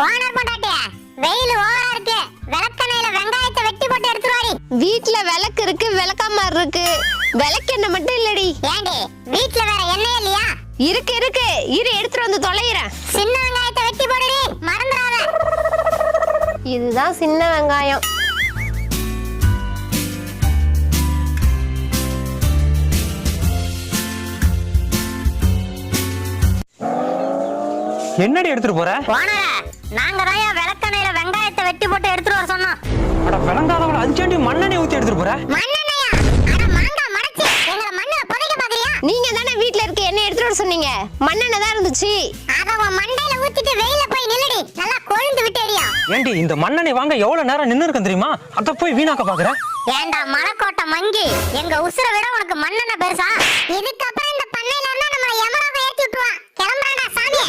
Owner பொண்டாட்டியா, வெயில் ஓவரா இருக்கு. விளக்கெண்ணெயில வெங்காயத்தை வெட்டி போட்டு எடுத்துட்டு வாடி. வீட்ல விளக்கு இருக்கு, விளக்காம இருக்கு. விளக்கெண்ணெய் மட்டும் இல்லடி. ஏண்டி வீட்ல வேற எண்ணெய் இல்லையா? இருக்கு இருக்கு, இரு எடுத்துட்டு வந்து தொலைகிறேன். சின்ன வெங்காயத்தை வெட்டி போடுடி, மறந்துடாத. இதுதான் சின்ன வெங்காயம். என்னடி எடுத்துட்டு போற? ஓனரே, நாங்க தான் விளக்கெண்ணெயில வெங்காயத்தை வெட்டி போட்டு எடுத்துட்டு வர சொன்னோம். அட விளங்காதவள அஞ்சாண்டி மண்ணெண்ணெய் ஊத்தி எடுத்துட்டு போற? மண்ணெண்ணெயா? அட மாங்கா மடச்சி எங்கள மண்ணுல புதைக்க பாக்குறியா? நீங்க தானே வீட்ல இருக்க எண்ணெய் எடுத்துட்டு வர சொன்னீங்க. மண்ணெண்ணெய் தான் இருந்துச்சு. அத உன் மண்டையில ஊத்திட்டு வெயில போய் நில்லுடி. நல்லா கொழுந்து விட்டேடியா. ஏண்டி இந்த மண்ணெண்ணெய் வாங்க எவ்வளவு நேரம் நின்னு இருக்கேன் தெரியுமா? அத போய் வீணாக்க பாக்குற? ஏண்டா மலைக்கோட்டை மங்கி, எங்க உசுர விட உனக்கு மண்ணெண்ணெய் பெருசா? இதுக்கப்புறம் இந்த பண்ணையில இருந்தா நம்ம யமராக ஏத்தி விட்டுருவான். கிளம்புறாடா சாமி.